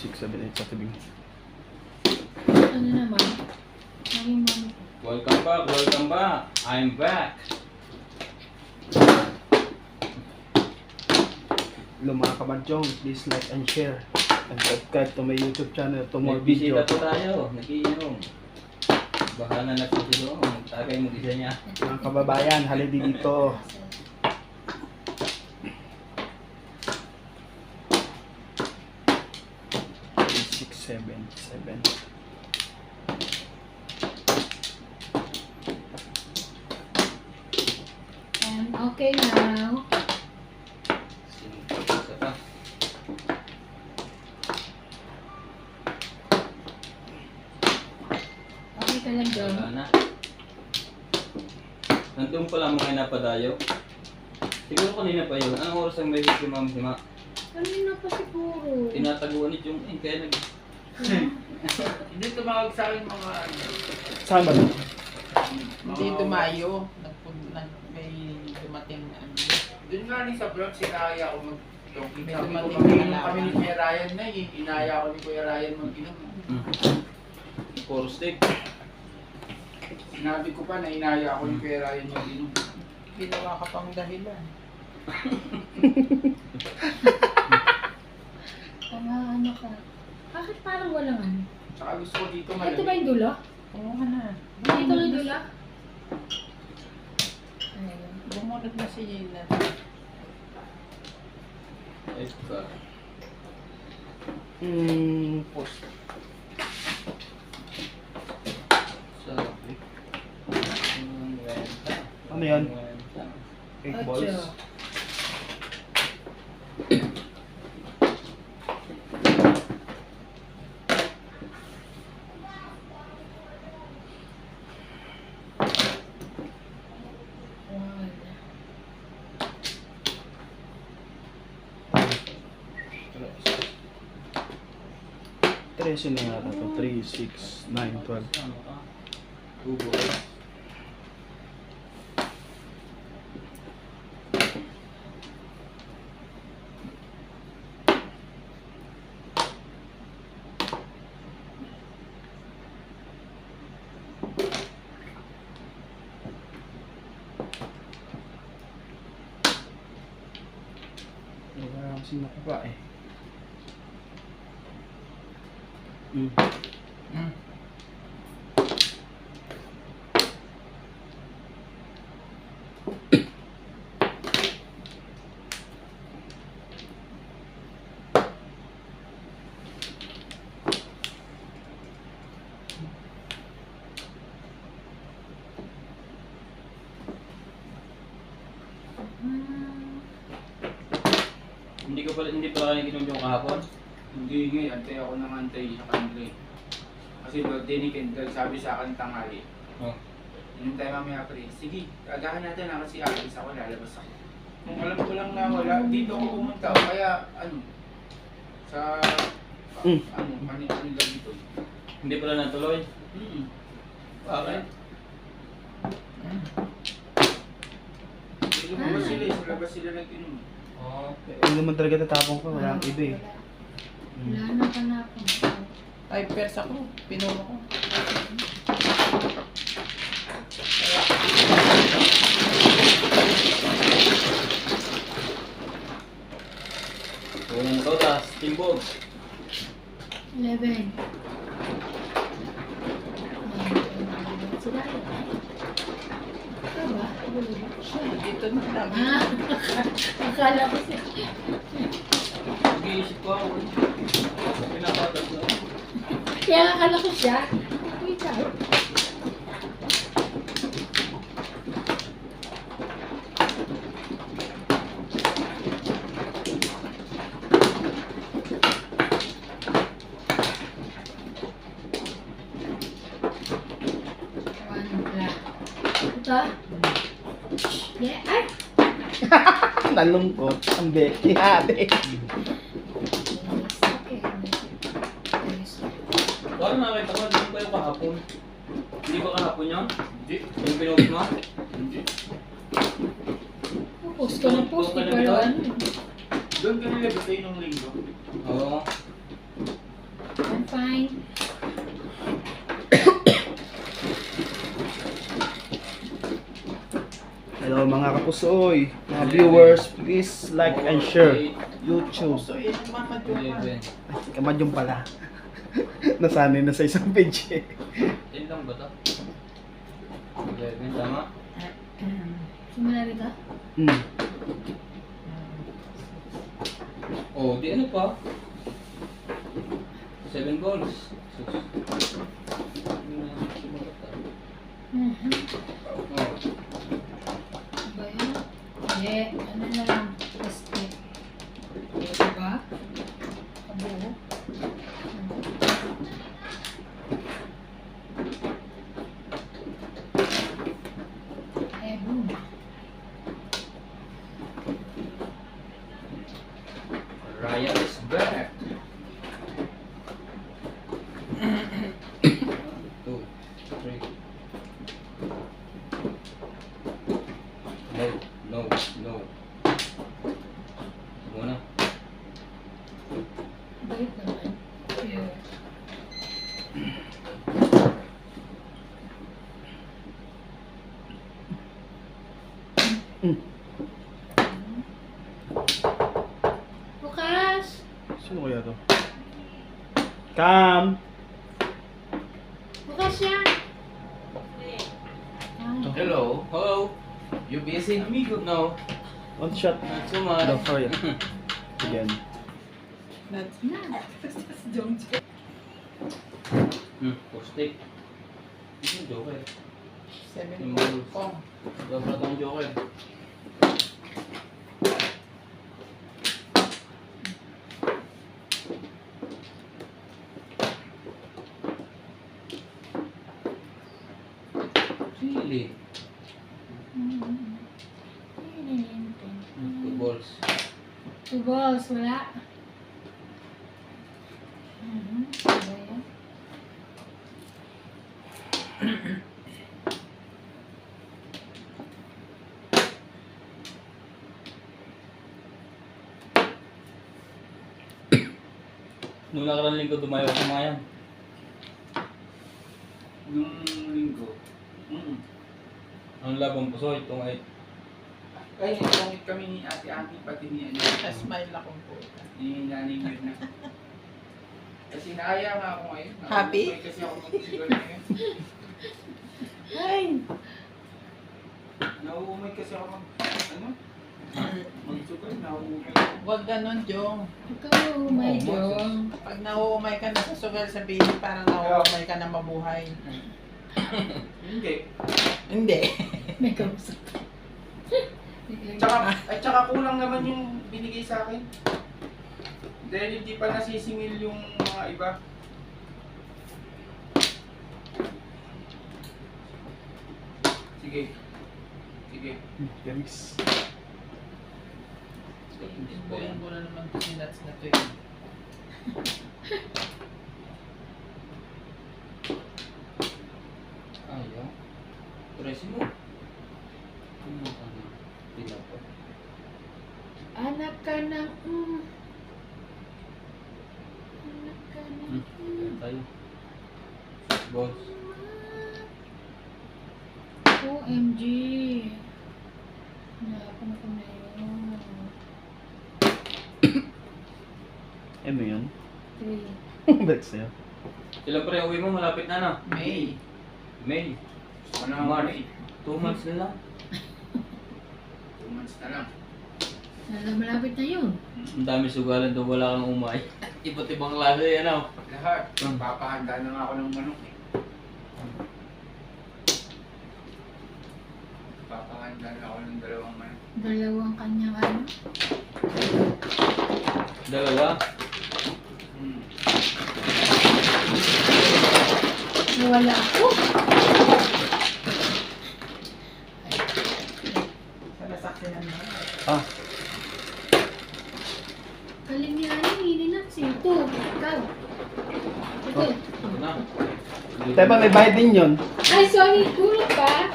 6, 7, 8 sa tubig. Ano naman? Naging mami ko. Welcome back, welcome back. I'm back. Hello mga kabadyong, please like and share. And subscribe to my YouTube channel to more video. Nagbisita po tayo, nagiinom. Bahala na po sila, tagay mo isa niya. Mga kababayan, halili dito. Six, seven, seven. And okay now. Isa pa. Okay ka lang, John. Wala na. Nandun pala mga napadayo. Siguro kanina pa yun. Anong oras ang may si Ma'am Sima? Kanina pa siguro. Tinataguan ni Jung In, kaya nag... Hindi tumawag sa akin mga ano. Saan ba? Hindi tumayo. May dumating na ano. Doon nga rin sa vlog, sinaya ako mag-talking. May Sabi ko, dumating mag-inom na kami ni laban. Kuya Ryan na eh. Inaya ko ni Kuya Ryan mag-inom. Puro steak. Sinabi ko pa na inaya ako ni Kuya Ryan mag-inom. Ginawa ka pang dahilan. Tama, ano ka. Bakit parang walang ano? Tsaka gusto ko dito Ito ba malamig. yung dulo? Kumuha na. Dito yung dulo? Ayun. Bumunod na si Yela. Ay, pa. Post. Sabi. Ano yan? 8 balls. Ocho. One. 13 na yata to. 3, 6, 9, 12. Ano ka? Tubo. Wala kasi nakuha eh. Hindi pala kayo inom yung kahapon? Hindi nga, antay ako ng antay sa kanila eh. Kasi birthday ni Kendall, sabi sa akin tanghali. Oh. Hinintay mamaya pre, sige, agahan natin na kasi alis ako, lalabas ako. Kung alam ko lang na wala, dito ako pumunta o kaya ano, sa, ano, ano lang dito. Hindi pala natuloy? Bakit? Lumabas sila eh, sa labas sila nag-inom. Oh. Hindi naman talaga tatapong ko. Wala akong iba eh. Wala na pa na ako. Ay, pers ako. Pinuno ko. Kung totas, timbog. 11. Sila. Ito ba? Tuloy ba? Dito na lang. Ah, akala ko siya. Nag-iisip ko ako. Pinapatas na. Kaya akala ko siya. Wait out. One black. Ito? Yeah, ay! Nalungkot. Ang Becky ate. Okay. Parang nakita ko, hindi pa yung kahapon. Hindi ba kahapon yun? Hindi, Yung pinost mo? hindi. Post ko na post, di pa ano. Doon ka nilabas tayo nung linggo. Oo. Hello mga kapusoy, mga viewers, please like and share YouTube. So, yun ang mga joke. 11. Ay, kamadyong pala. Nasanay na sa isang page eh. 10 lang ba ito? 11, tama? Simula rito? Hmm. Oh, di ano pa? 7 balls. Sus. Hindi na sumagot ah. Oh. Ba yun? Hindi. Ano na lang? Plastic. Diba? Kabuo. Boom. Ryan is back. 2, 3. No. Muna. Bait naman. Yeah. Bukas! Sino kaya to? Cam! Bukas yan! Hello? Hello. You busy? Amigo. No. One shot. Not so much. No, sorry. Again. That's Na. Don't Postik. Ito yung joker. 7 kong. Dobra tong joker. Really? Good balls. Two balls, wala. Ano yan? Nung nakarang linggo dumayo sa mga yan. Nung linggo. Ang labang puso, itong ay Ay, nagkongit kami ni Ate Ami, pati ni ano. Smile akong po. Ni Nanay Mirna. Kasi naaya nga ako ngayon. Happy? Naumay kasi ako mag-sugal ngayon. Ay! Nauumay kasi ako mag-sugal, nauumay. Huwag ganon, Jong. Ikaw, may Jong. Pag nauumay ka na sa sugal, sabihin parang nauumay ka na mabuhay. Hindi. Hindi. May kausap. Tsaka kulang naman yung binigay sa akin. Dahil hindi pa nasisingil yung mga iba. Sige. Thanks. Buyan ko na naman ito si Nuts na ito eh. ayaw. Presi mo. Ano ka na? Pinapa. Anak ka ng Anak ka ng Ayan tayo. Balls. OMG. Nakapon ko na yun. Ano yun? 3. Balik sa'yo. Sila pre, uwi mo, malapit na na. May. May. Ano March. May? 2 months na lang. 2 months na lang. Malapit na yun. Ang dami sugalan daw wala kang umay. Iba't ibang klase yan ah. Lahat. Papahanda na nga ako ng manok eh. Papahanda na ako ng 2 manok. Dalawang kanyang ano. Dalawa. Nawala ako. Sa nasaksinan mo. Ah, Kalingihan hindi na sito. Ikaw. Ito. Ito na. Tepa, may bayad din yun. Ay, sorry. Tulog pa.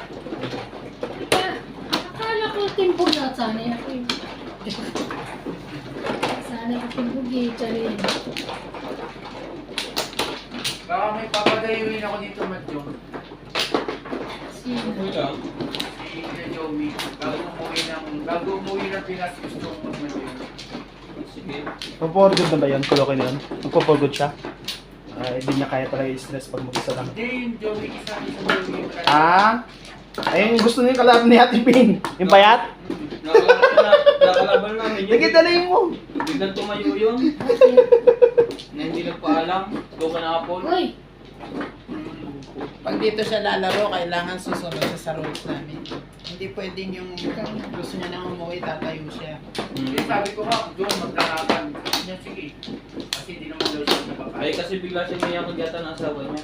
Ika. Akala ko timpo na. Sanay ako yun. Sanay ako timpo. Charin. palayuin ako dito, Madjo. Sino? Okay lang. Si Joey. Bago umuwi ng Pinas, gusto kong mag-Madjo. Sige. For good na ba yun? Kulokin na yun? Magpo-for good siya? Hindi niya kaya talaga i-stress pag mag-isa lang. Hindi, yung Joey, isa Joey. Ah? Ayun, gusto niya yung kalaban ni Ate Pin. Yung payat? Nakalaban namin yun. Nagkidalayin mo. Biglang tumayo yun. Na hindi nagpaalam. Doon ka na Apple. Uy! Pag dito siya lalaro, kailangan susunod siya sa rules namin. Hindi pwedeng yung gusto niya nang umuwi, tatayo siya. Hindi, sabi ko nga, Joe, maglalaban. Niya, sige. Kasi hindi naman daw siya napapayag. Ay kasi bigla siya niyakag yata ng asawa niya.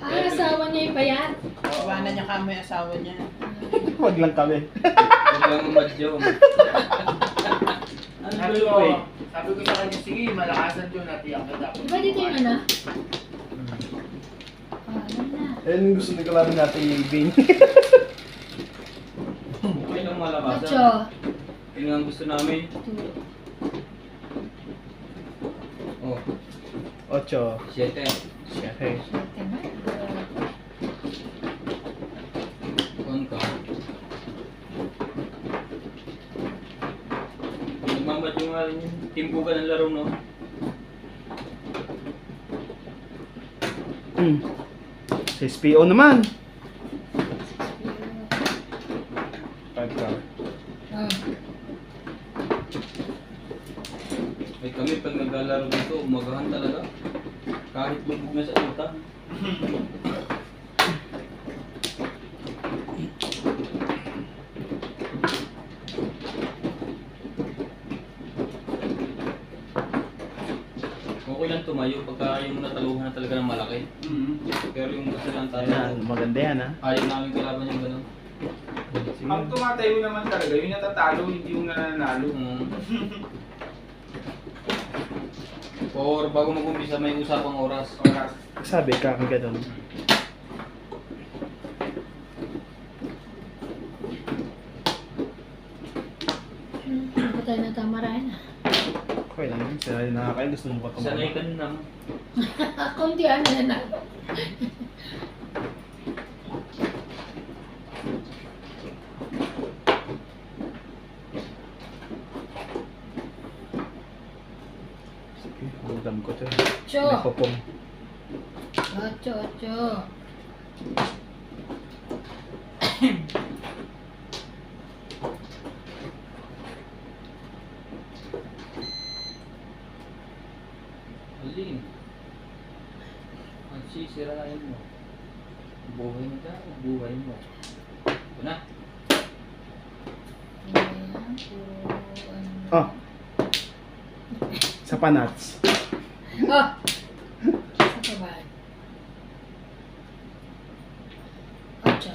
Ah, asawa niya yung payat. Iwanan niya kamo yung asawa niya. Huwag lang kami. Huwag lang umadyo. Ano ba Sabi yung ko, way? sabi ko sa kanya, sige, malakasan Joe, natiyak ka dapat. Di ba dito yung ano? Ah, alam na. Ayun, gusto niya kalaban natin yung Vin. Okay lang malakasan. Ocho. Yun ang gusto namin. Two. Oh, 8. 7. Okay. Siete na. On ka. Nagmamadyo nga rin yun. Timbugan ng laro, no? Sa SPO naman. 5 ka. Ah. Ay kami pag naglalaro dito, umagahan talaga. Kahit lubog na sa utang. Okay lang tumayo pagka yung nataluhan na talaga ng malaki. Pero yung kasi lang tayo, Ayan, maganda yan ha. ayaw namin kalaban yung gano'n. Ang tumatayo naman talaga, yung natatalo, hindi yung nananalo. Or bago mag-umpisa may usapang oras. Oras. Sabi ka kang ganun. Hindi ba tayo natamarahin? Okay lang yun. Sila yung nakakain. Gusto mo pa Sanay tumawa. ka na mo. Kunti ano na na. Sige, ulam ko to. Ocho. May popong. Ocho, ocho. Alin? Ang sisirain mo. Buhay mo ka, buhay mo. Ito na. Ayan, puro ano. Oh. Sa panats. Oh! Sa kabal. Ocho.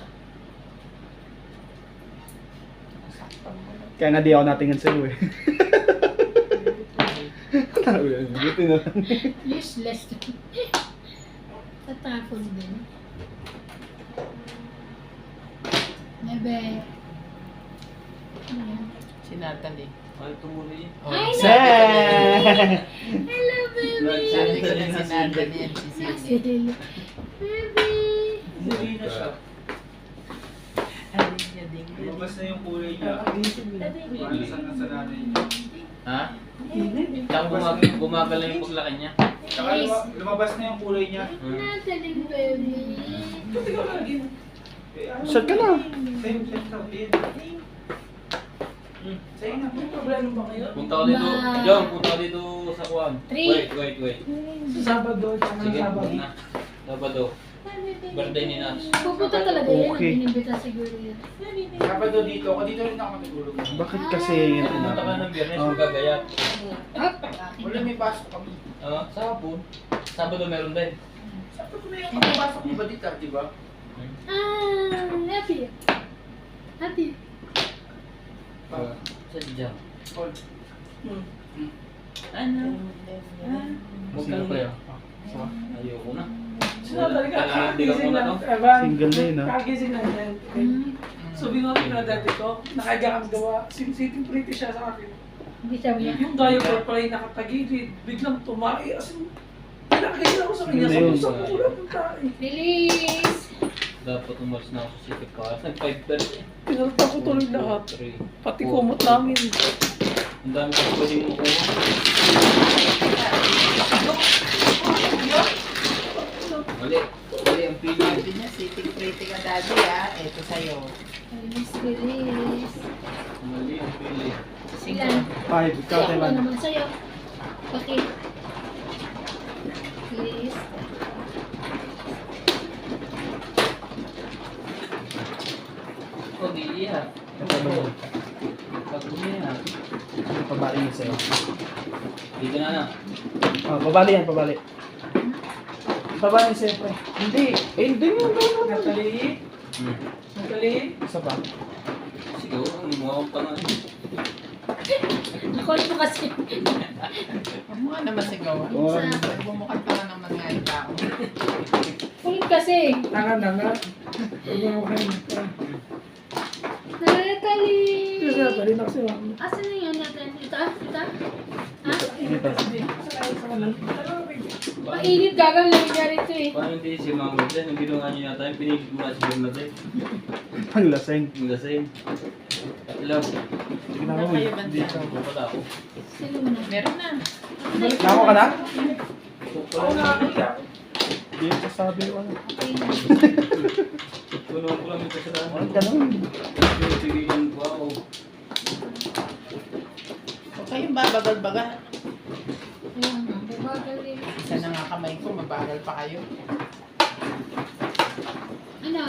Kaya nga di ako natingin sa'yo eh. Buti na lang. Useless. Tatapon din. Nebe. Ayan. Si Natalie. Ay, tumuli. Ay, Seh! Hello, baby! Sabi ko na si Natalie yan, si Sisi. Baby! Hindi na siya. Halin niya din. Lumabas na yung kulay niya. Malasan na sa nanay niya. Ha? Tsaka bumagal lang yung paglaki niya. Tsaka lumabas na yung kulay niya. Natalie, baby! Shot ka na. Same sabihin. Sa'yo na. May problema ba kayo? Punta ka dito. John, punta ka dito sa kuwan. Three. Wait. Sa Sabado, tsaka Sige, na. Sabado. Birthday ni Nats. Pupunta talaga yan. Okay. Binibita siguro yan. Sabado dito. Ako dito rin ako matutulog. Bakit kasi yun Pumunta ka ng Biyernes, Oh. magagayat. Hop! Wala, may pasok kami. Sa hapon. Sabado meron din. Sabi ko na yung pagpapasok ni Badita, di ba? Ah, happy. Happy. Sadya. Call. Ano? Huwag ka kaya. Ayoko na. Hindi ka muna to. Single na yun ha. Kagising lang yan. So, binuli ko na dati ko, nakaga kang gawa, sitting pretty siya sa akin. Hindi sabi niya. Yung diaper pala yung nakatagilid, biglang tumaki, as in, pinakagising ako ako sa kanya. Yun na yun. Sa kukulat ng tayo. Release! Dapat umalis na ako sa City Car. Nag-5:30. Pinalta ko tuloy lahat. 3. Pati kumot namin. Ang dami ko pwedeng makuha. Mali. Mali ang pili. Sabi niya, sitting pretty ka daddy ah. Ito sa'yo. Release, release. Mali ang pili. Ilan? 5, ikaw Ako Taiwan. naman sa'yo. Bakit? Release. Huwag iiyak. Huwag umiyak. Pabali niya sa'yo. Dito na na. Ah, pabali yan, pabali. Pabali sa'yo, pre. Hindi. Eh, hindi mo. Natalie? Hmm. Natalie? Isa pa. Siguro, mukha pa nga. Ako na kasi. Huwag mo ka naman sigawan. One. Bumukhat ka nga naman nga yung tao. Kulit kasi. Tanga na nga. Huwag mo kayo. Natalie! Kasi Natalie na kasi mami. Asan na yun natin? Ito? Ito? Ha? Dito. Mainit gagang lang niya rito eh. Paano hindi si Mama Dyan? Ang ginawa niyo yata yung pinigil ko na si Mama Dyan. Panglaseng. Yung lasing. Hello. Sige na Ano mo. kayo ba dyan? Ako pala ako. Sino mo na? Meron na. Nako ka na? Ako nakakita. Hindi ko sabi ko. Okay na. Puno ko lang yung kasalanan. Walang ganun. Pinipigilan ko ako. Huwag kayong babagal-bagal. Ayan, bubagal eh. Isa na nga kamay ko, mabagal pa kayo. Ano?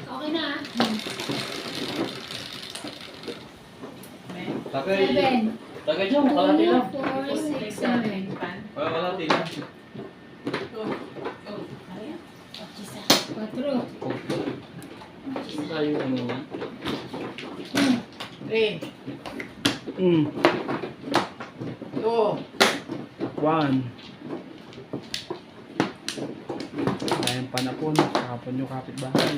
Okay na ah. Tagay. 7. Tagay dyan, makalati lang. 4, 6, 7. Makalati lang. 4. Saan tayo ano yan? 3, 2, 1. Ayun panapon. Kapon yung kapitbahay.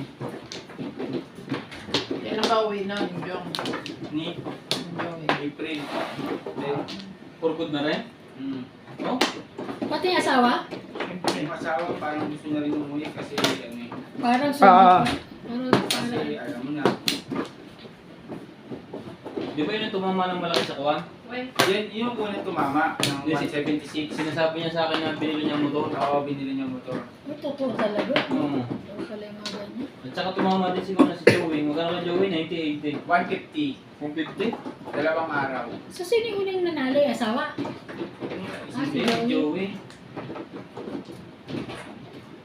kailan ba uwi na yung Jong? Ni Yung Jong eh. April. Purkod na rin? Hmm. Oh? Pati yung asawa? Yung asawa parang gusto na rin umuwi kasi ano eh. Parang Ah. Kasi alam mo na. Di ba yun ang tumama ng malaki sa kuwan? Yan, yung unang tumama ng Yes, 176. Sinasabi niya sa akin na binili niya ang motor. Oo, binili niya motor. Ito, totoo talaga. Oo. Totoo pala yung mga ganyan. At saka tumama din siguro na si Joey. Magkano ka Joey? 90, 80. 150. 150? Dalawang araw. So, sino yung unang nanalo yung asawa? Si Joey.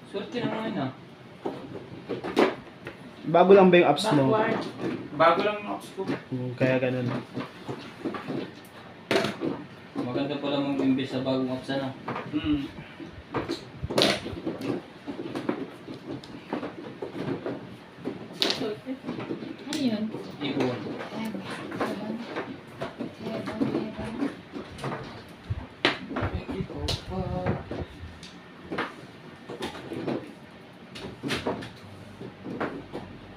Swerte naman yun ah. Bago lang ba yung apps mo? Backward. Bago lang yung ops ko. Kaya ganun. Maganda pala mag-invest sa bagong apps ano. Hmm. Ano yun? Ipon.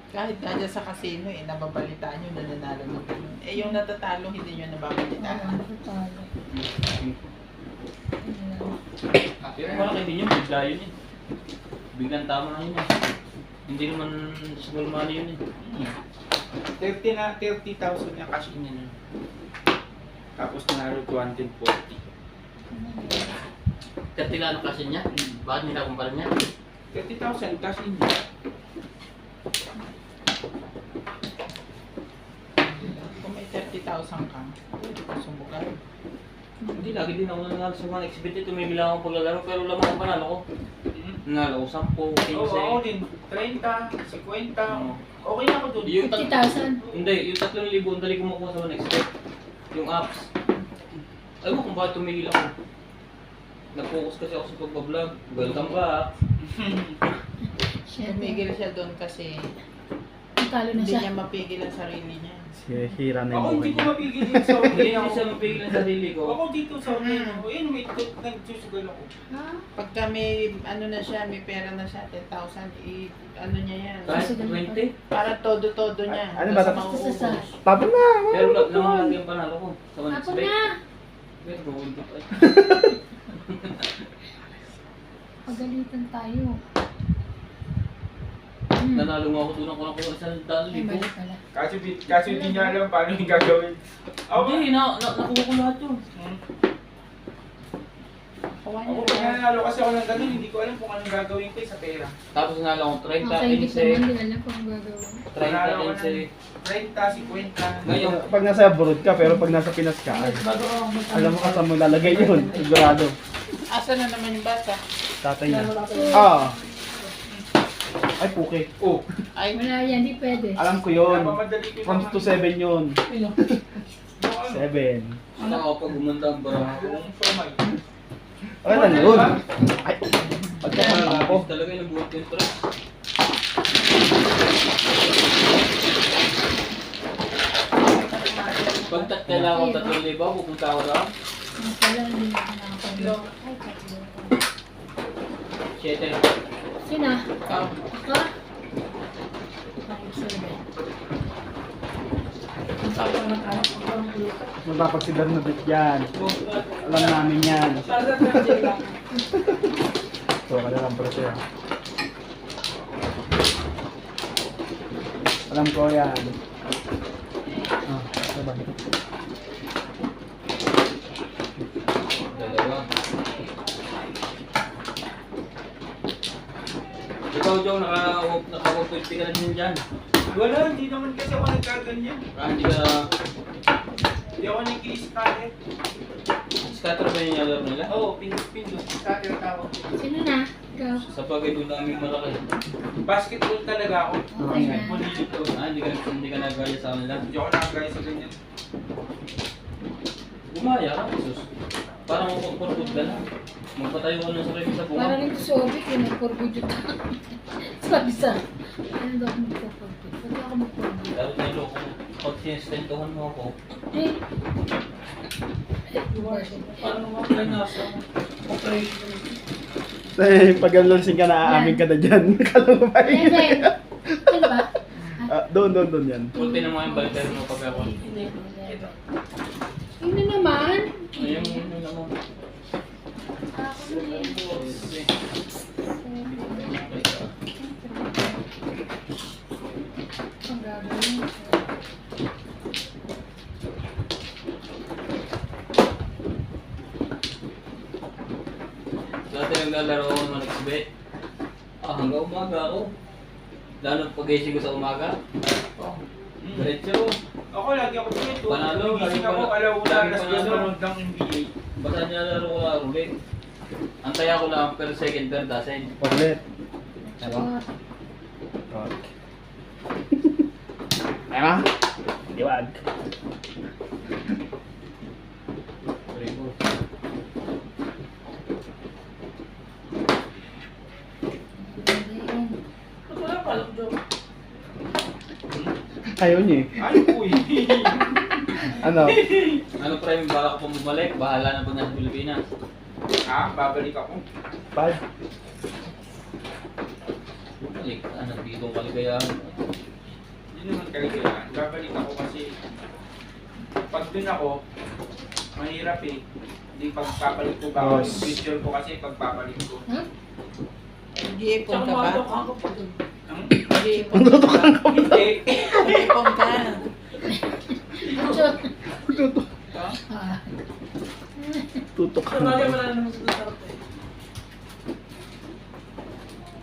Kahit nga dyan sa casino eh, nababalitaan nyo na nanalo ng ganun. Eh yung natatalo, hindi nyo nababalitaan. Pero malaki din yun, bigla yun eh. Biglang tama na yun eh. Hindi naman small money yun eh. 30,000 yung cash in niya. Tapos nanalo 240. 30 lang ang kasi niya? Bakit nila kumpara niya? 30,000 cash in niya. Kung may 30,000 ka, pwede ka sumugal. Hindi, lagi din ako nanalo sa mga exhibit. Tumimila akong paglalaro pero lamang ang panalo ko. Nanalo ko 10, 15. Oo, ako din. 30, 50. Okay na ako doon. Yung 50,000. Hindi, yung 3,000 ang dali kumukuha sa 1xbet. Yung apps. Ay mo kung bakit tumigil ako. Nag-focus kasi ako sa pagbablog. Welcome back. Tumigil siya doon kasi Talo na hindi siya. niya mapigil ang sarili niya. Si Hira na Ako yung hindi ko buhay. mapigil din sa Hindi hindi ako ako. siya mapigil ang sarili ko. Ako dito sa ayun, may nagsusugal ako. Ha? Pagka may ano na siya, may pera na siya, 10,000, ano niya yan. Kahit 20. Para todo-todo niya. Ano ba? Basta Tapos mauubos. sa Tapon na! Pero lamang lagi ang panalo ko sa Tapos 1xbet. na. Pero hindi pa. Pagalitan tayo. Nanalo nga ako doon ako ng isang daan Ay, libo. mali pala. Kaso hindi niya alam paano yung gagawin. Hindi, nakuha ko lahat yun. Kawan Ako, niya. nanalo kasi ako ng ganun, hindi ko alam kung anong gagawin ko sa pera. Tapos nanalo akong 30, Ang kaingit 15, naman, din alam kung ang gagawin. 30, 15. 30, 50. Ngayon, Pag nasa abroad ka, pero pag nasa Pinas ka, ay, Bago ako alam mo ka saan mo lalagay yun. Sigurado. Asa na naman yung bata? Tatay niya. Ah. Ay, puke. Oh, Ay, Wala yan, di pwede. Alam ko yun. napamadali ko From naman. to 7 yun. Sino? 7. nakakapag gumanda ang barang ko. Yung pamay. Ano na yun? Ay, pagkakanta ko. Talaga yung buhat yung truck. Pag kailangan ko 3,000, pupunta ako lang. Ang pala, hindi na ako nakapag- Ay, tatlo. 7. Sino? Ah, Ako? 5-7. Ang sabi ko ng anak ko, ang luka. Magpapag si Bernadette yan. Alam namin yan. Para sa tragedy lang. So, ka na lang pala siya. Alam ko yan. Ah, diba? dalawa. Ikaw, Joe, naka-50 ka na din dyan. Wala, hindi naman kasi ako nagkaganyan. Hindi ka Hindi ako nag-i-scatter. scatter ba yung nalaro nila? Oo, pindot. Scatter tawag. Sino na? Ikaw? Sa pagay doon namin malaki. Basketball talaga ako. Okay na. Basketball dito. Hindi ka nagaya sa kanila. Hindi ako nakagaya sa ganyan. Gumaya ka, sus. Parang magpapurpud ka lang. Magpatayo ka ng sarili sa bunga. Parang ito sa Obic, yun, nagpurbudyo ka. Sabi sa, ano daw ako magpurbudyo? Ba't ako magpurbudyo? Dahil na loko mo. Pag sinestentohan mo ako, Eh, Paano nga kaya nasa operation? Eh, pag lasing ka, naaamin ka na dyan. Kala mo ba yun? Eleven. Ano ba? Ah, doon yan. pulti na mga yung balikan mo pag ako. Yun na naman. Ayun, yun naman. Ako na yan. Ang gagawin. Dati naglalaro ako ng nagsibet. Hanggang umaga ako. Lalo pag gising ko sa umaga. Diretso. Ako lagi ako dito. Panalo, Gising lagi ako, panalo. alauna, Lagi alas panalo. 2 manood ng NBA. Basta nilalaro ko lang ulit. Antaya ko lang per second per dozen. Ulit. Shot. Ay ma? Diwag. Ribo. Ba't wala pa alam, Joe? Ayaw niya eh. Ano po eh? Ano? Ano pre, yung bala ko pang bumalik, bahala na pag nasa Pilipinas. Ha? Babalik ako. Pag? Balik, dito ang kaligayahan. Hindi naman kaligayahan. Babalik ako kasi pag dun ako, mahirap eh. Hindi pagpapalit ko ba ako. Yes. Yung future ko kasi pagpapalit ko. Huh? nag-iipon Tsaka ka ba? matok ako pa dun. Nag-iipon ka ba? Hindi. Nag-iipon ka. Shot. Tutok. Ah. Tutok ka Sa bagay, na. wala naman sa sarap eh.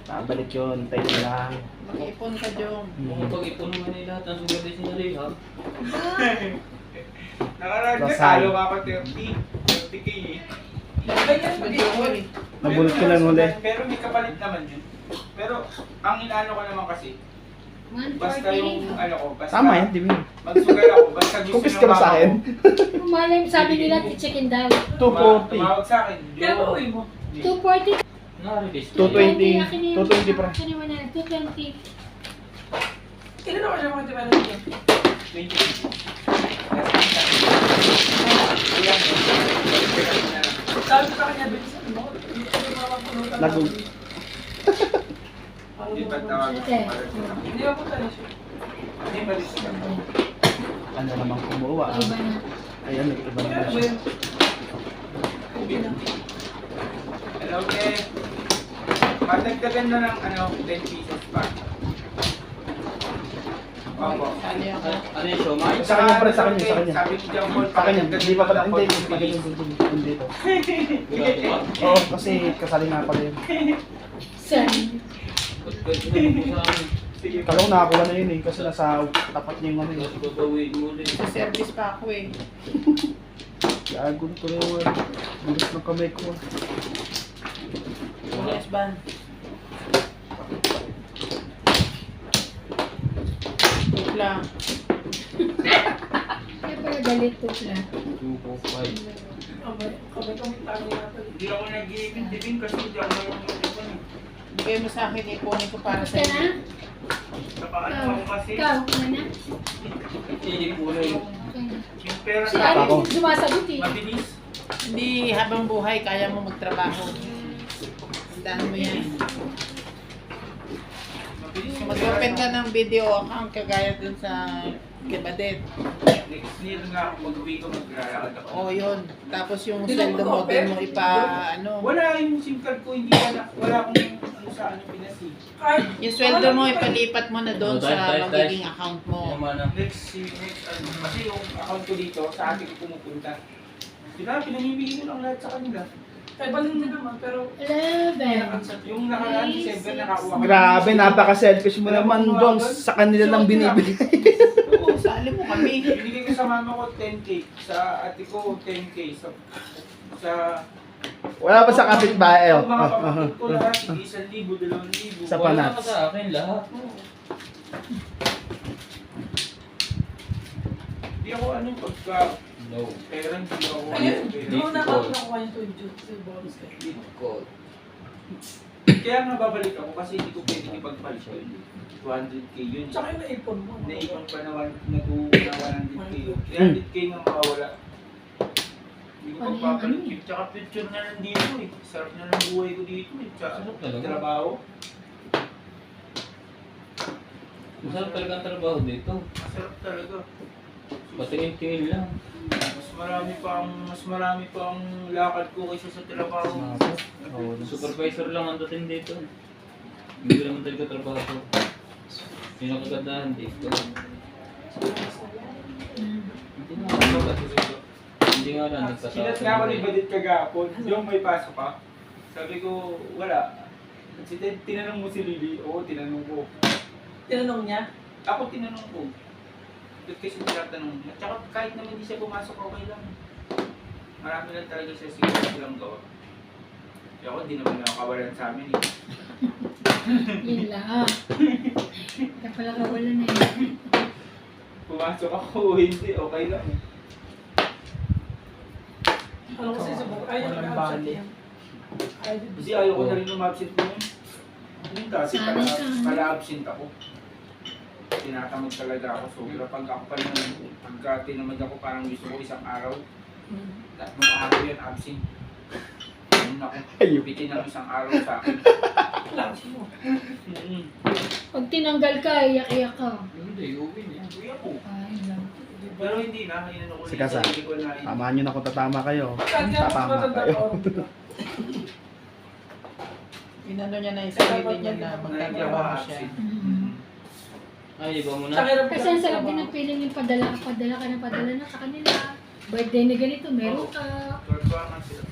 Babalik yun. Tayo na lang. Mag-iipon ka, Jong. Kung pag-ipon mo na lahat ng sugar din sinali, ha? Nakaraan ka, Basay. talo ka pa 30. 30k eh. Ganyan, Mag-iipon. Nabulot ko lang huli. Pero may kapalit naman yun. Pero ang inaano ko naman kasi, basta yung 140. ano ko, basta Tama yan, di ba? magsugal ako, basta gusto Kupis ng ka ba sa mama akin? ko, Kung malay mo, sabi nila, chicken daw. 240. tumawag sa akin. Kaya ba uwi mo? 240. Na-release. 220. Akin na yun. 220 pa. Akin naman na, 220. Ilan ako siya mga tiba na dyan? 20. Sabi ko sa kanya, bilisan mo. Hindi ko makapunutan. Lago. Hindi pa tawag. Ate. Hindi ako punta na siya. Hindi ba dito ka? Ano naman kumuha? Iba na. Ayan, iba Kaya naman ano ba siya. yun? Okay na. Hello, Te. Matagdagan na ng 10 pesos pa. Opo. Sali ako. Ano yung siomay? Sa kanya, pre, sa kanya, sa kanya. Sabi ni John Paul, Sa kanya, hindi pa pala, hindi, hindi hindi to. Grabe ba? Oo, kasi kasali nga pala yun. San? Pwede na po sa amin. Sige. Kala ko nakakuha na yun eh, kasi nasa tapat niya yung ano yun. Tapos babawin mo ulit. Sa service pa ako eh. Gago na tuloy yung gusto ng kamay ko. Yes, ban. Tupla. Kaya pala galit to lang. 245. Kami tayo natin. Hindi ako nag-ibig kasi hindi ako nag-ibig. Bigay mo sa akin, ipunin ko para sa Ka na? iyo. Sa paano ako kasi, Ikaw, ka na? Hindi po na yun. Okay. yung pera Si sa Ako. Ari, sumasagot eh. mabilis. Hindi habang buhay, kaya mo magtrabaho. Tandaan mo yan. Mabilis yung Mag-open ka ng video account kagaya dun sa Kibadet. Next year nga ako mag-uwi ko, maglalakad ako. O yun. Tapos yung Hindi sweldo na mo, mag-open? dun mo ipa, ano. Wala yung SIM card ko, hindi ka na, wala akong ano sa ano pinasi. Kahit, Yung sweldo mo, ipalipat mo na doon Oh, sa dahil- magiging account mo. Yaman na. Next ano, kasi yung account ko dito, sa akin ko pumupunta. Sila, pinamimigay ko lang lahat sa kanila. kahit balin din naman, pero 11. Yung nakaraan December, nakakuha ko. Grabe, napaka-selfish mo naman, Bong. Sa kanila lang binibigay. Oo, Sali mo kami. binigay ko sa mama ko 10K, sa ate ko 10K, sa Wala pa sa kapitbahay. yung mga kapatid ko lahat, hindi 1,000, 2,000. Sa Wala panats. ka sa akin lahat. Hindi ako ano, pagka No. pera, hindi ako ayun, pera. doon na ako nakuha yung 20 sa bonus kayo. Bitcoin. Kaya nga babalik ako kasi hindi ko pwede ipagpalit ko yun. 200K yun. Tsaka yung naipon mo. Naipon pa na 100K yun. 300K nga makawala. Hindi ko pagpapalit yun. Tsaka picture na lang dito eh. Sarap na ng buhay ko dito eh. Tsaka Sarap talaga. trabaho. Masarap talaga ang trabaho dito. Masarap talaga. Patingin-tingin lang. Mas marami pa ang lakad ko kaysa sa trabaho. Supervisor lang ang dating dito. Hindi naman talaga trabaho ko. Yung nakagandahan dito. Hindi nga ako Hindi nga lang Sinas nga ako ni Badit kagapon. Yung may pasok pa. Sabi ko, wala. Tinanong mo si Lily? Oo, tinanong ko. Tinanong niya, Ako tinanong ko. Ba't kasi tinatanong niya? Tsaka kahit naman hindi siya pumasok, okay lang. Marami lang talaga siya silang gawa. Kaya ako, di naman nakakawalan sa amin eh. Yun lang. Kaya pala kawala na eh. Pumasok ako, hindi, okay lang eh. ano kasi sa buhay, ayaw Walang nag-absent bali. yan. Ayaw din. Kasi ayaw ko na rin umabsent mo yun. Yung dati pala absent ako. Tinatamad talaga ako. Sobra pag ako pa naman, pagka tinamad ako parang gusto ko isang araw. Tatlong araw yan absent. Ano ako, bitin ng isang araw sa akin. Klase mo. Pag tinanggal ka, iyak-iyak ka. Hindi, uwi niya. Uy ako. Ay, lang. Pero hindi na, inano ko Sige, Sa. sarili ko na Tamahan nyo na kung tatama kayo. Pagka mas Tatama matanda kayo. ka, oh, di ba? Inano niya na yung sarili niya na magtatrabaho siya. Ay, iba mo na. Tsaka hirap Kasi ang sarap din ng feeling yung padala na sa kanila. Birthday na ganito, meron ka. performance sila.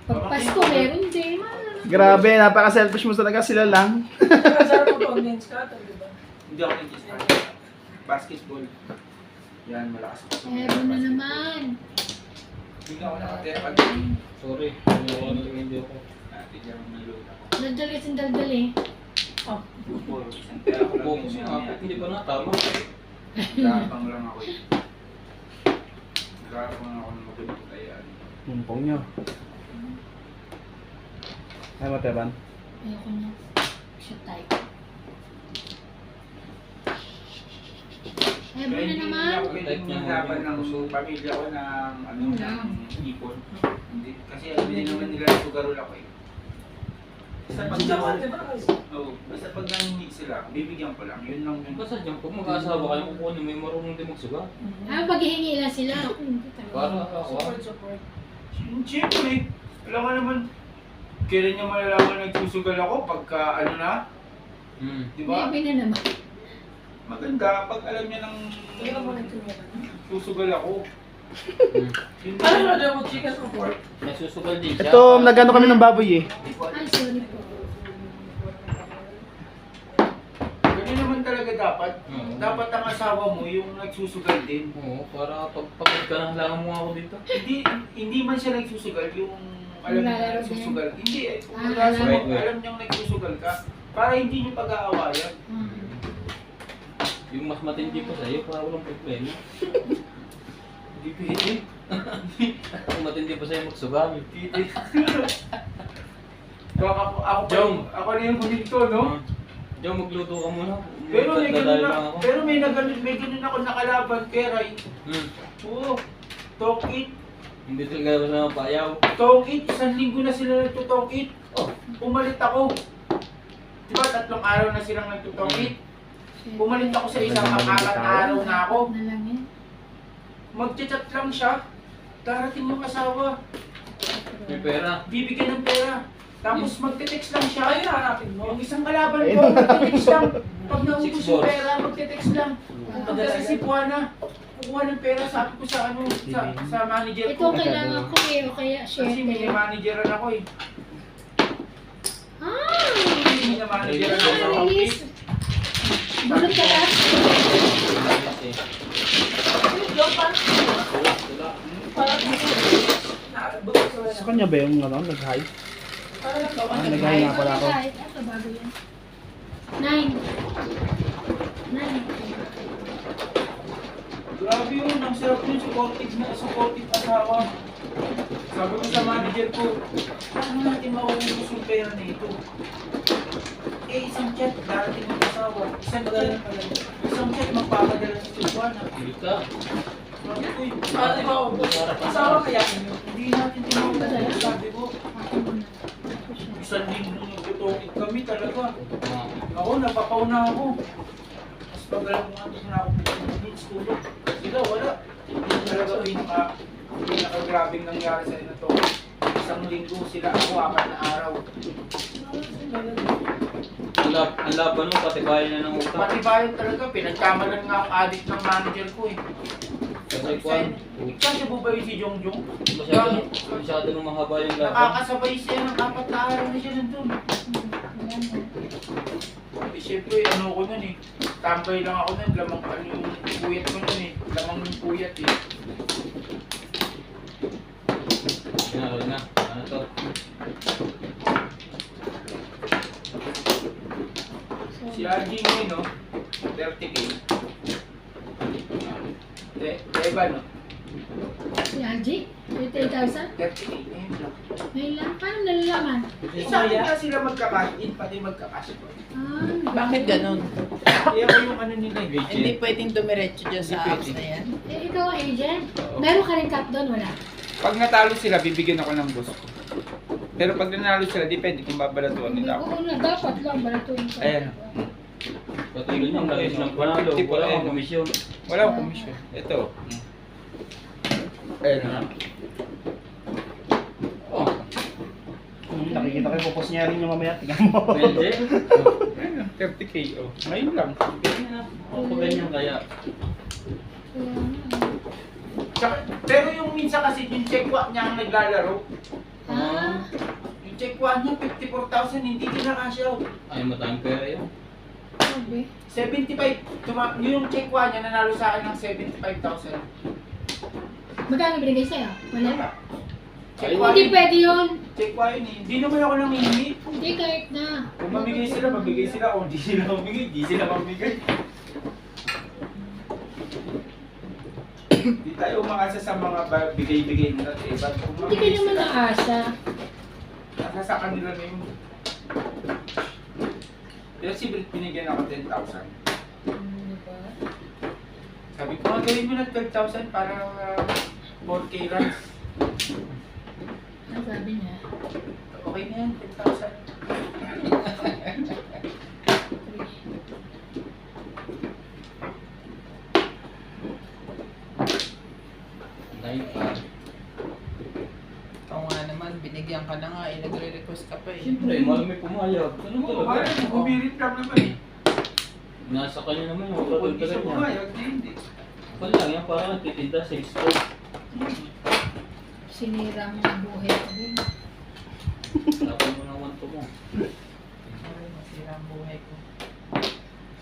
Pag Pasko, meron din. Grabe, napaka-selfish mo talaga, sila lang. Tsaka sarap mo online scatter, di ba? Hindi ako nag-discount. Basketball. Yan, malakas ako. Meron na naman. Hindi ka ako nakatira pag Sorry, hindi ako nalagay ako. natin yung nalula ko. Daldal kasi daldal eh. Oh. Puro, isang pera ko lang Focus yun. nga, hindi pa natama. Gapang lang ako eh. Gapang ako ng magulit kaya. Mumpong nyo. Ay, Mateban. Ayoko na. Siya type. Ay, Kaya na hindi naman. ako pwedeng mahirapan ng pamilya ko ng ano, Wala. ng ipon. Hindi, kasi hindi naman nila sugarol ako eh. Basta pag Si Jamal, di ba? Oo, basta pag nangingi sila, bibigyan ko lang. Yun lang yun. Basta dyan, kung mag-asawa kayo, kukunin mo yung marunong din magsuga. Ah, paghihingi lang sila. Ako, hindi talaga. Para ako. Support, support. Siyempre, alam ka naman, Kailan niya malalaman nagsusugal ako pagka ano na? Di ba? Maybe na naman. Maganda pag alam niya ng Tingnan mo ng tumira. susugal ako. Hindi. Ano na daw mo chicken or pork? Nagsusugal din siya. Ito, nagano kami ng baboy eh. Ay, sorry po. Ganyan naman talaga dapat. Oo. Dapat ang asawa mo yung nagsusugal din. Oo, para pagpagod ka na, halangan mo ako dito. Hindi man siya nagsusugal yung alam niya Naglalaro nagsusugal. Hindi eh. Kung Ah, nasa wait, mo, wait. alam niyang nagsusugal ka, para hindi niyo pag-aawayan. Yung mas matindi pa sa'yo, para walang problema. Hindi pwede. Kung matindi pa sa'yo, magsugal. Baka ako Jong. ako na yung huminto, no? Diyo, magluto ka muna. Pero may ganun Dadali na, lang ako. pero may ganun ako nakalaban, Keray. Oo. Talk it. Hindi talaga ako na payaw. Talk it. 1 linggo na sila nagtutalk it. Oh, pumalit ako. Diba 3 araw na silang nagtutalk it? Pumalit ako sa isang pang-apat na araw na ako. Nalangin. Magchat-chat lang siya. Darating yung asawa. May pera. Bibigyan ng pera. Tapos magte-text lang siya. Ayun, hanapin mo. Yung isang kalaban ko, magte-text lang. Pag naubos Six yung balls. pera, magte-text lang. Pagka si Puana, kukuha ng pera, sabi ko sa ano, sa manager Ito ko. ang kailangan ko eh, o kaya Kasi may 7. manageran ako eh. Ah! May manageran ako sa Ah, office. yes. Bulot ka lahat. Yung parang parang nakabugos ko Sa na. kanya ba yung ano, nag-high? Parang nagkawa Ah, na. nag-high nga pala ako. Kahit, ito bago yan. 9. 9. Grabe yun, ang sarap yun, supportive asawa. Sabi ko sa manager ko, paano natin mauubos yung pera na ito? Eh, isang chat, darating ang asawa. Isang chat, magpapadala sa Subuana. Kita. Sabi ko, Paano mo? Asawa kaya ninyo? hindi natin tinawag. Sabi ko, isang linggo nung nagtutokit kami talaga. Ako, napapaw na ako. Tapos pag alam mo nga, na ako tulog. Sila, wala. Hindi talaga pinaka-grabing nangyari sa inyo to. Isang linggo sila, ako 4 na araw. Ang laban mo, pati bayan na ng utang. Pati bayan talaga, pinagkamalan nga ang adik ng manager ko eh. Kasi kwan, Kasi bubayo si Jongjong. masyado nung mahaba yung laban. Nakakasabay siya ng 4 na araw na siya nandun. Eh, siyempre, ano ko nun eh. Tambay lang ako nun, lamang ano yung puyat ko nun eh. Lamang yung puyat eh. Sinaro na. Ano to? Si RG ngayon, no? 30K. Eva, no? Si Algie? 30,000? 30K. Ngayon lang. Ngayon lang? Paano nalalaman? Sa akin nga sila magka-cash-in, pati magka-cash ko. Ah, Bakit ganun? Kaya ko yung ano nila eh. Hindi pwedeng dumiretso dyan sa Hindi apps pwede. na yan. Eh, ikaw ang agent? Meron ka rin cut doon, wala? Pag natalo sila, bibigyan ako ng boss ko. Pero pag nanalo sila, depende kung babalatuan nila ako. Oo na, dapat lang, balatuin ko. Ayan. Patigil nang lagi silang panalo. Wala akong komisyon. Wala akong komisyon. Ito. Ayan. Oh, Nakikita ko yung pupos niya rin yung mamaya. Tingnan mo. pwede. Ayan, 30K. Oh. Ngayon lang. Ako ganyan kaya. Kaya nga. Pero yung minsan kasi yung check-wa niya ang naglalaro. Ah, Yung check-wa niya, 54,000, hindi kinakasyaw. Ay, matayang pera yun. sabi. 75. Yung check-wa niya, nanalo sa akin ng 75,000. Magkano binigay sa'yo? Wala? Check-wa Hindi yun. pwede yun. Check-wa yun eh. Hindi naman ako nangingi. Hindi kahit na. Kung mamigay sila, mamigay sila. Kung di sila mamigay, di sila mamigay. Di tayo umaasa sa mga bigay-bigay nila. Iba. Kung Hindi ka mamigay naman sila, naasa. nasa sa kanila na yun. Pero si Brit, binigyan ako 10,000. Diba? Sabi ko, gawin mo na 12,000 para 4K runs. Ang sabi niya. Okay na yan, 10,000. Dahil pa. Ikaw nga naman, binigyan ka na nga, nagre-request ka pa Siyempre, malamig pumayag. Ano Oo, talaga? kaya bumirit lang naman eh. Nasa kanya naman yung Kung hindi siya pagkakatagal niya. pumayag, di hindi. Wala, yan parang nagtitinda sa store. Sinira mo ang buhay ko din. Tapos mo ng wanto mo. Ay, masira ang buhay ko.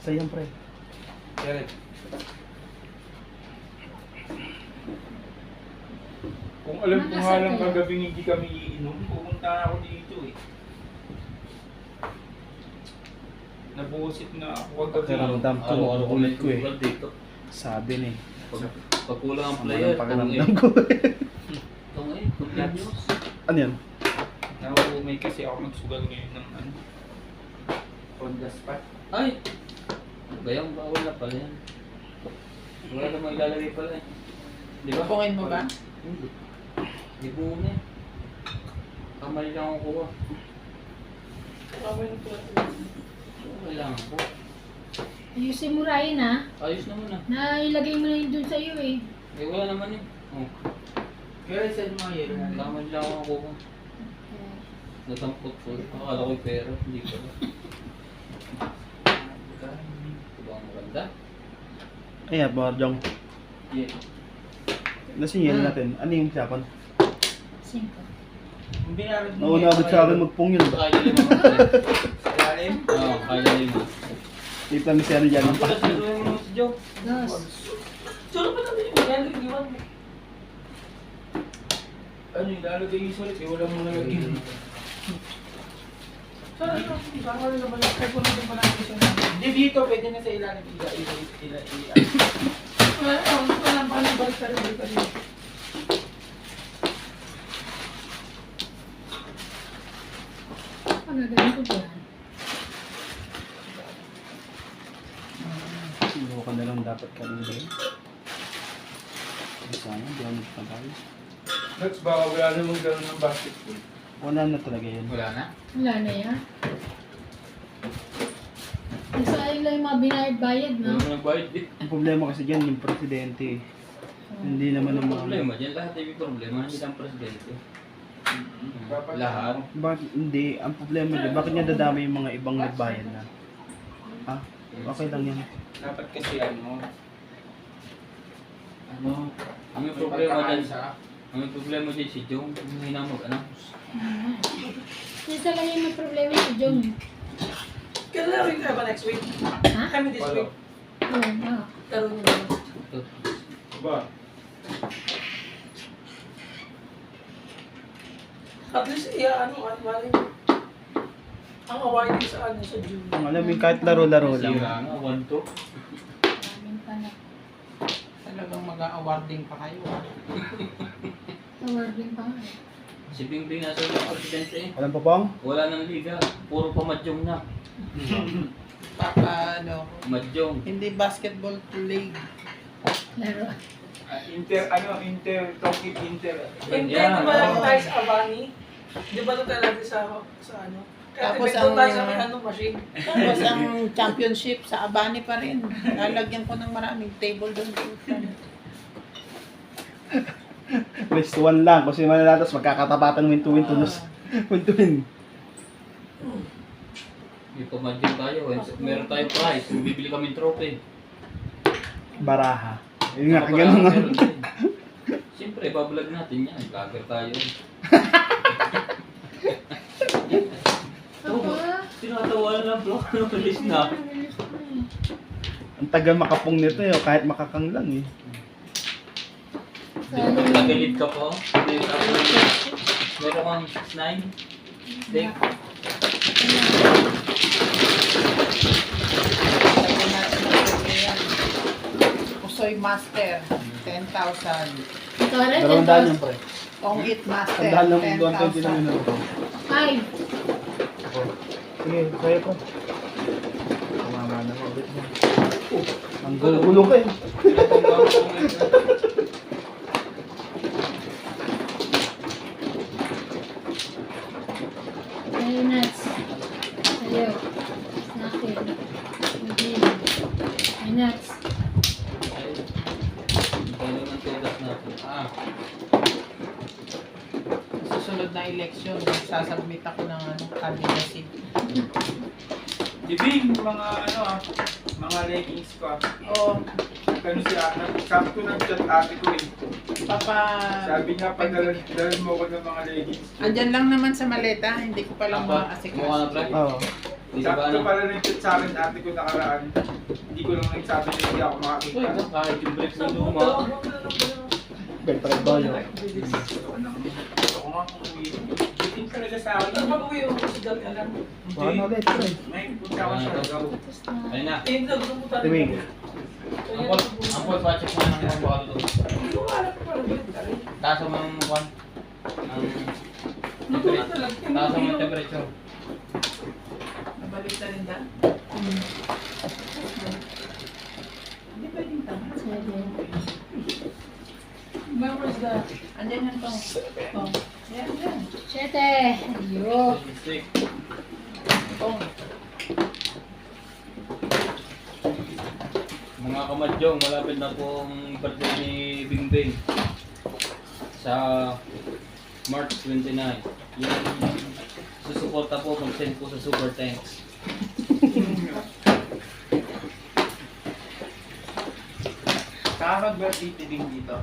Sayang pre. Correct. Kung alam ko nga lang kagabing hindi kami iinom, pupunta na ako dito eh. Nabusit na ako kagabi. Pakiramdam ko, Araw-araw ko ulit ko eh. nagsusugal dito. Sabi ni. Pag kulang ang Sama player, ng pakiramdam ko. continuous. Ano yan? May kasi ako magsugal ngayon ng ano. On the spot. Ay! Bayang bawal na pala yan. Wala namang ilalagay pala eh. Di ba? Pupungin mo ba? Hindi. Di buo na eh. Kamali lang ako kuha. Kailangan ko. Ayusin mo Ryan ha. Ayos naman ah. Nailagay mo na yun dun sa'yo eh. Eh wala naman eh. Oh. Kaya sa mga yelo na lang. Kamali lang ako kuha. Natampot ko. Akala ko'y pera. Hindi pala. Diba ang maganda? Ayan, Barjong. Yeah. Nasingil natin. Ano yung sapon? 5. Hindi namin Nauna agad sa akin magpong yun ba? Kaya lima mo. Sa ilalim? Oo, kaya lima. Di pa may ano dyan. Ang pala sinuhin mo si Joe. Dos. Sino ba natin yung galing iwan mo? Ano yung lalagay yung sulit eh, wala mong nalagyan. Saan ito? Saan ka rin naman yung type na din pala siya na? Hindi dito, pwede na sa ilalim. Wala pa kami balik ka rin dito rin. Ano gagawin ko dyan? Subukan na lang dapat kanina yun. Sana, di ako nagpantay. Next, baka wala namang gano'n ng basketball. Wala na talaga yun. Wala na? Wala na yan. Nasayang lang yung mga binayad-bayad Hindi no? mo nagbayad eh. Ang problema kasi dyan, yung presidente. Hindi naman ang Ano mga... problema dyan? Lahat ay may problema. Hindi lang presidente. Dapat Lahat. Bakit hindi? Ang problema dyan, bakit niya dadami yung mga ibang nagbayad na? Ha? Okay lang yan. Dapat kasi ano, Ang may problema dyan ang may problema dyan si Joe. Hindi na mag-announce. Isa lang yung may problema si John. Kailan na rin tayo ba next week? Ha? Kami this week. Oo, oo. Laro niyo ba? Ito. ba? At least, ano, mali. Ang awarding sa ano, sa June. Ang alam mo, kahit laro-laro lang. Sira nga, 1-2. Maraming panak. Talagang mag-awarding pa kayo. Awarding pa nga eh. Si Bingbing nasa yung presidente eh. Walang papang? Wala nang liga. Puro pa madyong na. Papa, ano, Madyong. hindi basketball league. Laro. Inter, Tokyo Inter. Hindi Yeah. ko ba tayo sa Avani? Di ba doon tayo lagi sa ano? Kaya Tapos doon tayo sa ang- may ano, machine. Tapos ang championship sa Abani pa rin. Lalagyan ko ng maraming table doon. Best one lang. Kasi manalatas, magkakatapatan win-to-win to lose. Win-to-win. May pamadyong tayo. Meron tayong prize. Bibili kami trophy. Baraha. Yun nga, ganun nga. Meron din. Siyempre, bablog natin yan. Vlogger tayo. Papa? Tinatawanan ng vlog. Ano list na? Ang taga makapong nito eh. Kahit makakang lang eh. Nagilid ka po. Meron kang 9. Dave. Lagyan natin ng yan. Pusoy Master, 10,000. Ito rin, 200 yan pre. Tongit Master, Tandaan lang kung doon 20 lang 10,000. yun. 5. Sige, kaya po. Tumama na mo ulit mo. Ang gulo ka eh. Tayo nuts. Tayo. Snacker. Hindi. Ay nuts. Kaya naman tedas natin. Susunod na sa election, sasubmit ako ng candidacy. Ibig, mga leggings ko. Oo, Kano siya, sakto nag-chat ate ko eh. papa... Sabi niya, padalan mo ko ng mga leggings. Andyan lang naman sa maleta, hindi ko pa lang Mukha na, maasikaso. pre. Oo. Hindi ba Sakto na? pala nag-chat sa akin ate ko nakaraan. Hindi ko lang nagsabi na hindi ako Uy, makakita. kahit yung break na luma. Bentay ba yun? Ako nga kung uwi. Bitin talaga sa akin. Ano ba yung si Dal alam? Baka na ulit. Pre. May punta ako sa agaw. Tapos na. Ayun na. Eh, hindi na gusto mo tayo. Timing. Ang pa-check mo na ng baka doon. Hindi ko alam kung ano ba yung tayo. Taas mo ng kwan. Ang Nagulat na lang. taas mo ng temperature. Nabalik na rin dyan. Hindi pwedeng tama. 7. Memories na. Andyan yan to. Oh. Yan, yan. 7. Ayun. 66. Oh. Mga kamadyong, malapit na pong birthday ni Bingbing sa March 29. Yung susuporta po, mag-send po sa super thanks. Nakakag-birthday din dito.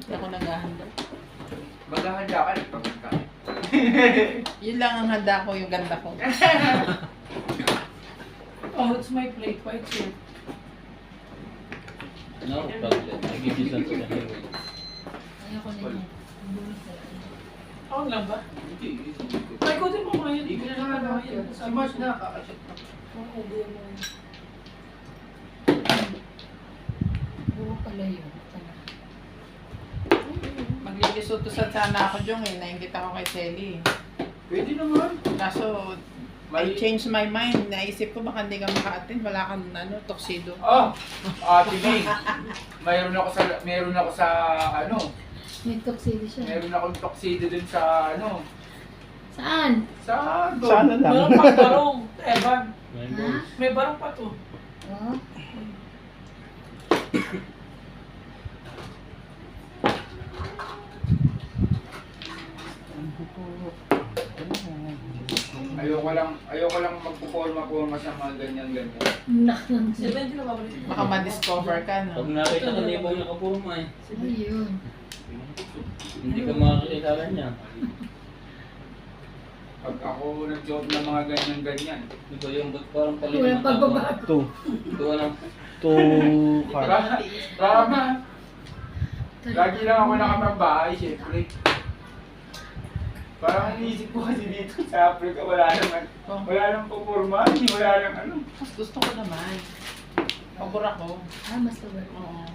Hindi ako naghahanda. Maghahanda ka, nagpagpunta. Yun lang ang handa ko, yung ganda ko. Oh, it's my plate. White shirt. No problem. I give you something anyway. Ayoko na yan. Ako lang ba? Hindi. Ay, ko din mo ngayon. Hindi ko na nakakakit. Si Mars na, kakasya. Oo, di mo. Buo pala yun. Maglilisutusan sana ako dyan eh. Nainggit ako kay Selly. Pwede naman. Kaso, I changed my mind. Naisip ko baka hindi ka maka-attend. Wala kang tuxedo. Oh, Ate Bing. Mayroon ako sa May tuxedo siya. meron akong tuxedo dun sa Saan? sa Sana lang. Meron pang barong. Evan. Ha? May barong pa to. Oh. Ayoko lang magpuporma-porma sa mga ganyan-ganyan. Nakang. 70 na babalik. Baka ma-discover ka, Pag no? nakita ka niya pong nakapurma eh. Ayun. Hindi ka makakilala niya. Pag ako nag-job ng mga ganyan-ganyan. Ito yung parang palit Walang pagbabago. 2. Ito ano. 2 card. Drama. Lagi lang ako nakapagbahay, syempre. Parang iniisip ko kasi dito sa Africa, wala nang puporma, wala nang Mas gusto ko naman. Pabor ako. Ah, mas tuwag. Oo.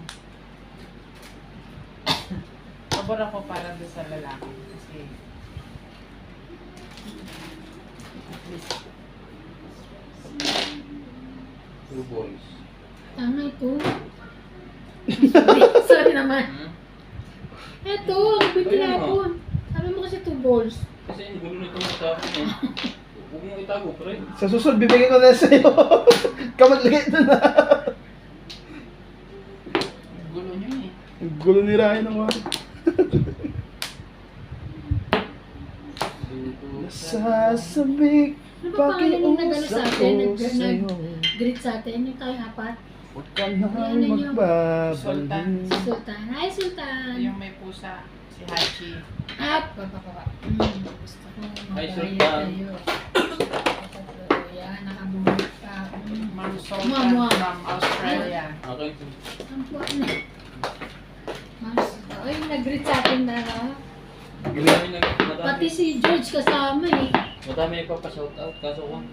Pabor ako para doon sa lalaki. Kasi, at least, Two boys. Tama ito. Sorry. Sorry naman. Hmm? Ito, ang bitilapon. Sabi mo kasi 2 balls. Kasi ang gulo nito sa akin eh. Huwag mo itago, pre. Sa susunod, bibigyan ko na sa'yo. Kamaglagay ito na. gulo nyo eh. Ang gulo ni Ryan naman. Nasasabik, Ano ba pangalan yung nagano sa atin? pakiusap ko sa'yo. Nag-greet sa atin. Yung tayo 4. Huwag ka na Ano yun? magbabalhin. Sultan. Si Sultan. Hi, Sultan. Yung may pusa, si Hachi. At, papapapa. Gusto ko Hi, magbayad Sultan. tayo. Yan, nakabuhat pa. Ma'am Sultan Mama. from Australia. Okay. Ang buwan na. Mas, ay, nag-greet sa atin na. Pati si George kasama eh. Madami nagpapa-shoutout kaso kung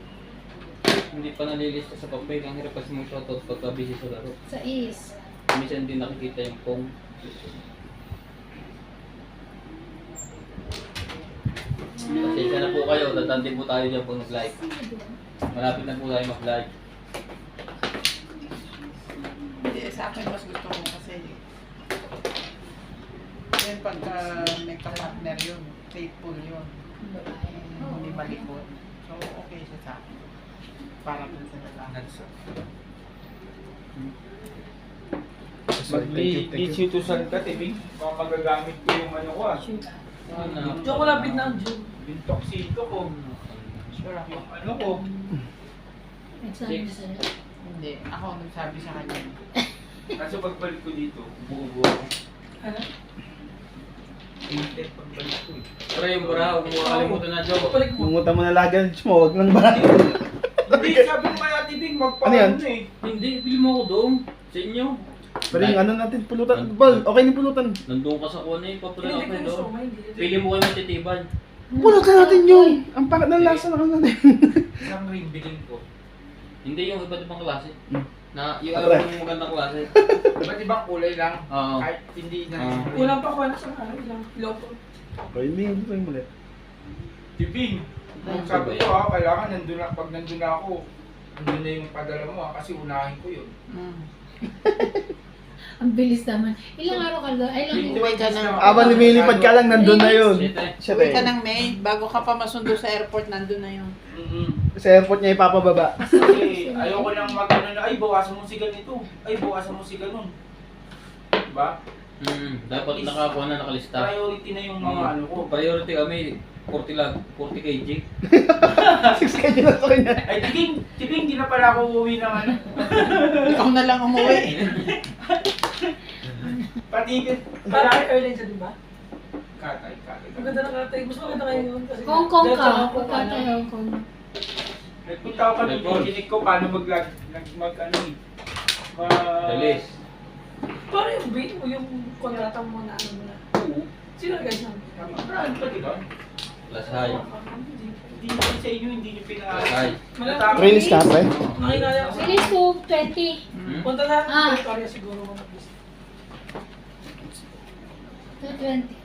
hindi pa nalilista sa papel, ang hirap kasi mong shoutout pagka busy sa laro. Sa is. Minsan din nakikita yung pong. Pasensya na po kayo, tatandi po tayo dyan pag nag-live. Malapit na po tayo mag-live. Hindi, sa akin mas gusto ko kasi yun pagka may ka-partner yun, faithful yun. Hindi malikot. So, okay siya sa akin. Para dun sa lalaki. Sorry, thank you, thank you. Mag-institusan ka, Tibing. Baka magagamit ko yung ano ko ah. Sure ka. Diyan ko lapit na ang June. Yung toksito ko. Yung ano ko. Nagsabi na sa'yo. Hindi, ako ang nagsabi sa kanya. Kaso pagbalik ko dito, buo-buo ako. Ano? Intent pagbalik ko eh. Pero yung bara, huwag mo kakalimutan na, Joe. Balik mo. Mungutan mo na lagan mo, wag lang ba? Hindi, sabi ko kay Ate Bing, Ano yan? magpaano eh. Hindi, bili mo ako doon. Sa inyo. Pero yung ano natin, pulutan. Bal, okay yung pulutan. Nandun ka sa kuha na yun, papunta Hindi ka ko kayo gusto. doon. Hindi. Pili mo kayo matitiban. Pulutan natin yun. Ang pangat ng lasa ng ano natin. Isang ring bilhin ko. Hindi yung iba't ibang klase. Na, yung Atre. yung magandang klase. Iba't ibang kulay lang. Oo. Kahit hindi na. Kulang pa ko na sa ano, ilang loto. Okay, hindi mo ulit. Ate Bing, sabi ko kailangan nandun na, pag nandun na ako, nandun na yung padala mo kasi unahin ko yun. Ang bilis naman. Ilang araw ka doon? Ay, ilang Uwi ka na. Habang lumilipad ka lang, nandun na yun. Siya Uwi ka tayo. ng May, bago ka pa masundo sa airport, nandun na yun. Sa airport niya ipapababa. Kasi ayoko nang mag-ano na, ay bawasan mo si ganito, ay bawasan mo si ganun. Diba? Dapat nakakuha na, nakalista. Priority na yung mga ano ko. Priority kami, 40 kg. 6 kg na sa kanya. Ay, Tibing, hindi na pala ako uuwi ng ano. Ikaw na lang umuwi. Patigil. Katay Airlines, di ba? Katay. Ang ganda ng katay. Gusto ko ganda kayo yun. kasi- Hong Kong Diretso ka. Hong Kong Punta na. tayo Hong Kong. Nagpunta ako kanina, Nagpon. kinig ko paano mag-ano eh. Release. Paano yung bait mo yung kontrata mo na ano mo na? Sino guys na? Brand pa, di ba? Lasay. Hindi nyo sa inyo, hindi nyo pinaaral. Lasay. Natapos. Release ka, pre? Nakinaya ko. Release to 20. Punta na Ah. Victoria siguro mo na. 220.